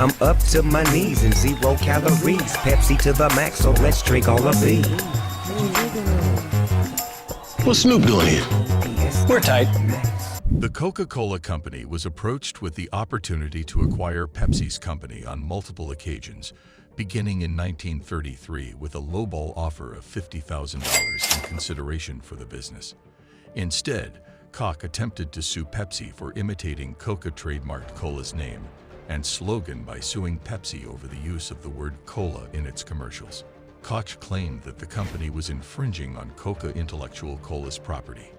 I'm up to my knees in 0 calories. Pepsi to the max, so let's drink all of these. What's Snoop doing here? We're tight. The Coca-Cola Company was approached with the opportunity to acquire Pepsi's company on multiple occasions, beginning in 1933 with a lowball offer of $50,000 in consideration for the business. Instead, Koch attempted to sue Pepsi for imitating Coca trademarked Cola's name and slogan by suing Pepsi over the use of the word cola in its commercials. Koch claimed that the company was infringing on Coca intellectual Cola's property.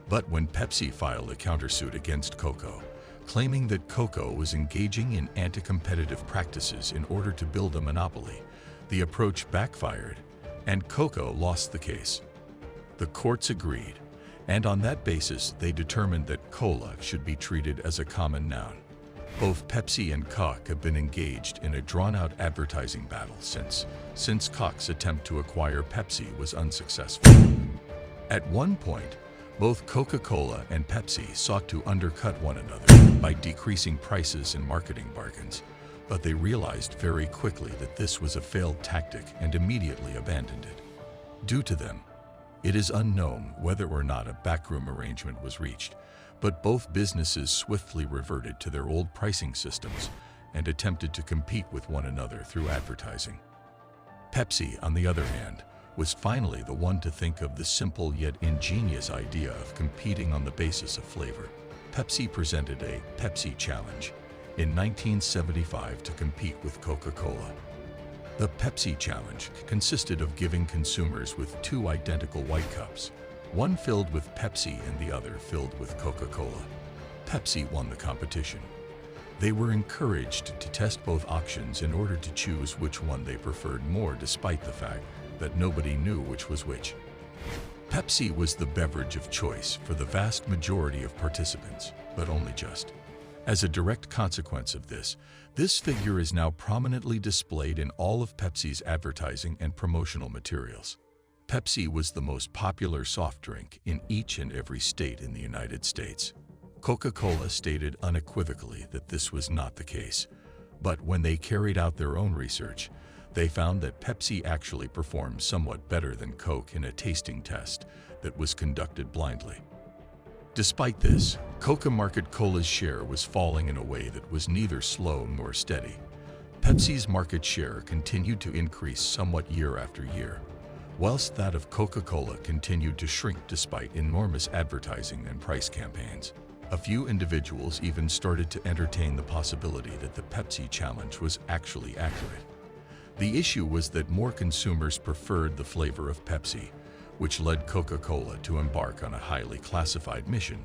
But when Pepsi filed a countersuit against Coca, claiming that Coca was engaging in anti-competitive practices in order to build a monopoly, the approach backfired, and Coca lost the case. The courts agreed, and on that basis they determined that cola should be treated as a common noun. Both Pepsi and Koch have been engaged in a drawn-out advertising battle since Koch's attempt to acquire Pepsi was unsuccessful. At one point, both Coca-Cola and Pepsi sought to undercut one another by decreasing prices and marketing bargains, but they realized very quickly that this was a failed tactic and immediately abandoned it. Due to them, it is unknown whether or not a backroom arrangement was reached, but both businesses swiftly reverted to their old pricing systems and attempted to compete with one another through advertising. Pepsi, on the other hand, was finally the one to think of the simple yet ingenious idea of competing on the basis of flavor. Pepsi presented a Pepsi Challenge in 1975 to compete with Coca-Cola. The Pepsi Challenge consisted of giving consumers with two identical white cups, one filled with Pepsi and the other filled with Coca-Cola. Pepsi won the competition. They were encouraged to test both options in order to choose which one they preferred more, despite the fact that nobody knew which was which. Pepsi was the beverage of choice for the vast majority of participants, but only just. As a direct consequence of this figure is now prominently displayed in all of Pepsi's advertising and promotional materials. Pepsi was the most popular soft drink in each and every state in the United States. Coca-Cola stated unequivocally that this was not the case, but when they carried out their own research, they found that Pepsi actually performed somewhat better than Coke in a tasting test that was conducted blindly. Despite this, Coca market cola's share was falling in a way that was neither slow nor steady. Pepsi's market share continued to increase somewhat year after year, whilst that of Coca-Cola continued to shrink despite enormous advertising and price campaigns. A few individuals even started to entertain the possibility that the Pepsi Challenge was actually accurate. The issue was that more consumers preferred the flavor of Pepsi, which led Coca-Cola to embark on a highly classified mission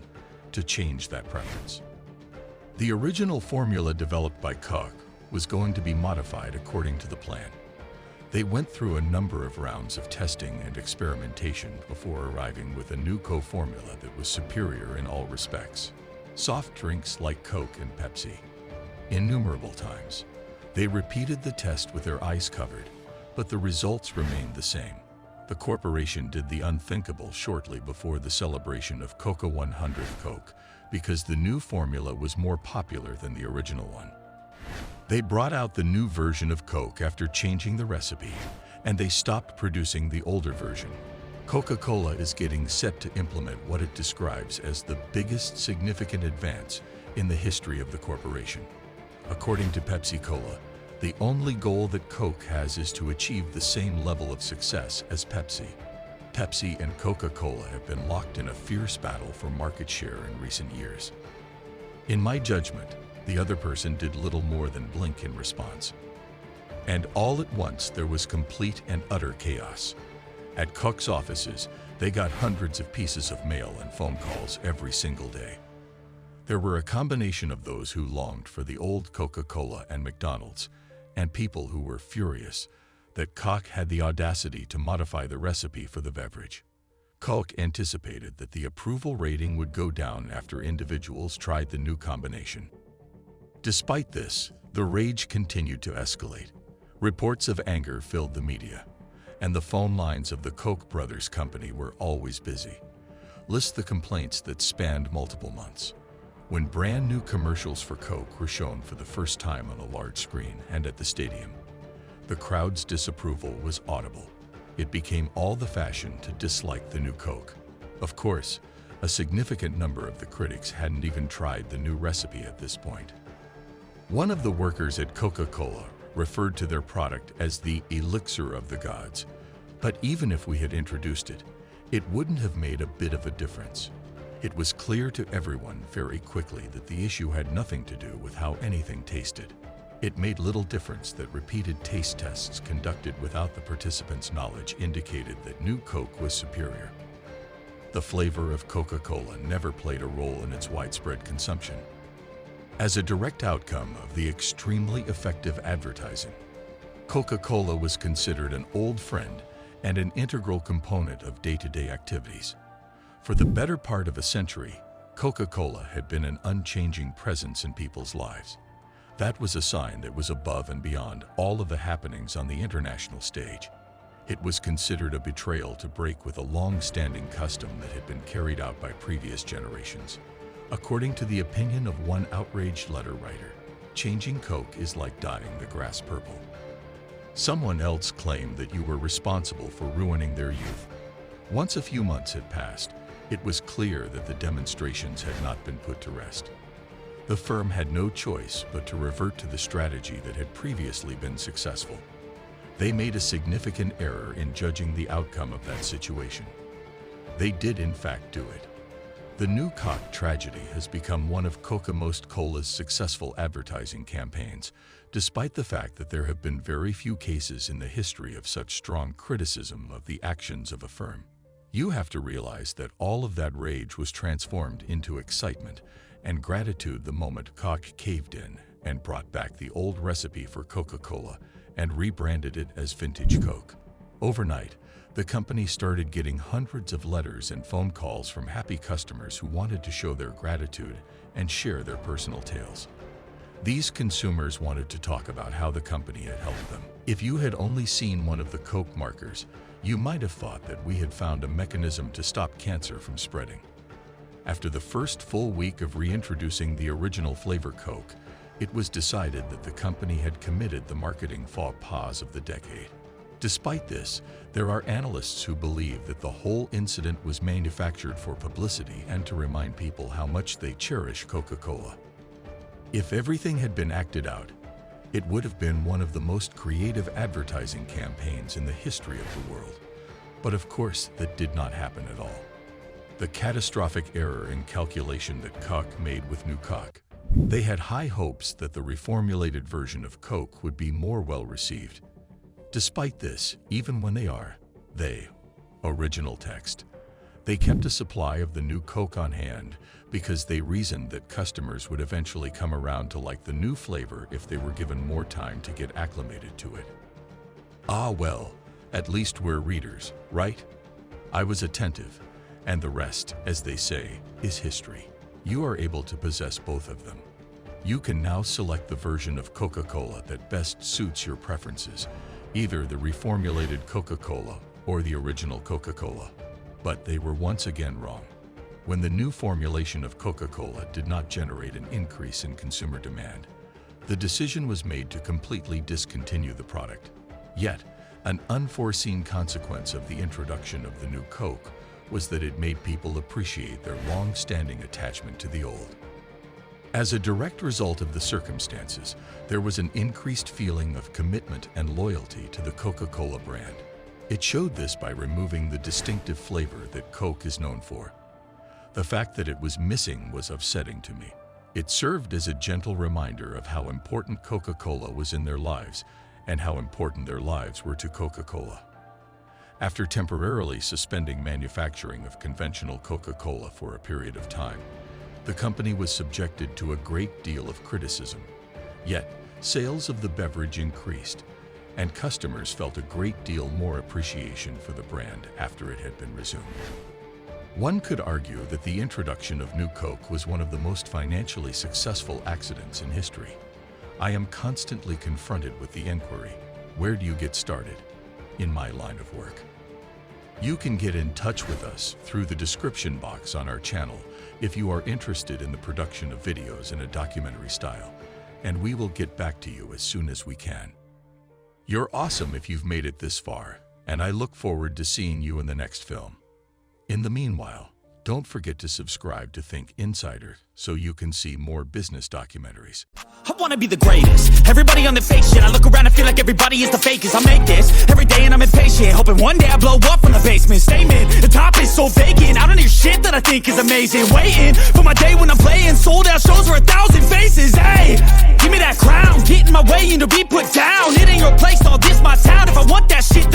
to change that preference. The original formula developed by Koch was going to be modified according to the plan. They went through a number of rounds of testing and experimentation before arriving with a new co-formula that was superior in all respects. Soft drinks like Coke and Pepsi. Innumerable times, they repeated the test with their eyes covered, but the results remained the same. The corporation did the unthinkable shortly before the celebration of Coca 100th Coke because the new formula was more popular than the original one. They brought out the new version of Coke after changing the recipe, and they stopped producing the older version. Coca-Cola is getting set to implement what it describes as the biggest significant advance in the history of the corporation. According to Pepsi Cola, the only goal that Coke has is to achieve the same level of success as Pepsi. Pepsi and Coca-Cola have been locked in a fierce battle for market share in recent years. In my judgment, the other person did little more than blink in response. And all at once there was complete and utter chaos. At Koch's offices, they got hundreds of pieces of mail and phone calls every single day. There were a combination of those who longed for the old Coca-Cola and McDonald's, and people who were furious that Koch had the audacity to modify the recipe for the beverage. Koch anticipated that the approval rating would go down after individuals tried the new combination. Despite this, the rage continued to escalate. Reports of anger filled the media, and the phone lines of the Koch brothers company were always busy. List the complaints that spanned multiple months. when brand new commercials for Coke were shown for the first time on a large screen and at the stadium. The crowd's disapproval was audible. It became all the fashion to dislike the new Coke. Of course, a significant number of the critics hadn't even tried the new recipe at this point. One of the workers at Coca-Cola referred to their product as the elixir of the gods. But even if we had introduced it, it wouldn't have made a bit of a difference. It was clear to everyone very quickly that the issue had nothing to do with how anything tasted. It made little difference that repeated taste tests conducted without the participants' knowledge indicated that new Coke was superior. The flavor of Coca-Cola never played a role in its widespread consumption. As a direct outcome of the extremely effective advertising, Coca-Cola was considered an old friend and an integral component of day-to-day activities. For the better part of a century, Coca-Cola had been an unchanging presence in people's lives. That was a sign that was above and beyond all of the happenings on the international stage. It was considered a betrayal to break with a long-standing custom that had been carried out by previous generations. According to the opinion of one outraged letter writer, changing Coke is like dyeing the grass purple. Someone else claimed that you were responsible for ruining their youth. Once a few months had passed, it was clear that the demonstrations had not been put to rest. The firm had no choice but to revert to the strategy that had previously been successful. They made a significant error in judging the outcome of that situation. They did in fact do it. The new Coke tragedy has become one of Coca-Cola's successful advertising campaigns, despite the fact that there have been very few cases in the history of such strong criticism of the actions of a firm. You have to realize that all of that rage was transformed into excitement and gratitude the moment Coke caved in and brought back the old recipe for Coca-Cola and rebranded it as Vintage Coke. Overnight, the company started getting hundreds of letters and phone calls from happy customers who wanted to show their gratitude and share their personal tales. These consumers wanted to talk about how the company had helped them. If you had only seen one of the Coke markers, you might have thought that we had found a mechanism to stop cancer from spreading. After the first full week of reintroducing the original flavor Coke, it was decided that the company had committed the marketing faux pas of the decade. Despite this, there are analysts who believe that the whole incident was manufactured for publicity and to remind people how much they cherish Coca-Cola. If everything had been acted out, it would have been one of the most creative advertising campaigns in the history of the world. But of course, that did not happen at all. The catastrophic error in calculation that Coke made with new Coke. They had high hopes that the reformulated version of Coke would be more well received. Despite this, even when original text, they kept a supply of the new Coke on hand because they reasoned that customers would eventually come around to like the new flavor if they were given more time to get acclimated to it. Ah well, at least we're readers, right? I was attentive, and the rest, as they say, is history. You are able to possess both of them. You can now select the version of Coca-Cola that best suits your preferences, either the reformulated Coca-Cola or the original Coca-Cola. But they were once again wrong. When the new formulation of Coca-Cola did not generate an increase in consumer demand, the decision was made to completely discontinue the product. Yet, an unforeseen consequence of the introduction of the new Coke was that it made people appreciate their long-standing attachment to the old. As a direct result of the circumstances, there was an increased feeling of commitment and loyalty to the Coca-Cola brand. It showed this by removing the distinctive flavor that Coke is known for. The fact that it was missing was upsetting to me. It served as a gentle reminder of how important Coca-Cola was in their lives and how important their lives were to Coca-Cola. After temporarily suspending manufacturing of conventional Coca-Cola for a period of time, the company was subjected to a great deal of criticism. Yet, sales of the beverage increased, and customers felt a great deal more appreciation for the brand after it had been resumed. One could argue that the introduction of new Coke was one of the most financially successful accidents in history. I am constantly confronted with the inquiry, where do you get started? In my line of work. You can get in touch with us through the description box on our channel if you are interested in the production of videos in a documentary style, and we will get back to you as soon as we can. You're awesome if you've made it this far, and I look forward to seeing you in the next film. In the meanwhile, don't forget to subscribe to Think Insider so you can see more business documentaries. I wanna be the greatest. Everybody on the fake shit. I look around and feel like everybody is the fakest. I make this every day and I'm impatient, hoping one day I blow up from the basement. Statement, the top is so vacant. I don't hear shit that I think is amazing. Waiting for my day when I'm playing sold out shows for 1,000 faces. Hey, give me that crown, get in my way and to be put down. It ain't your place, all this my town. If I want that shit,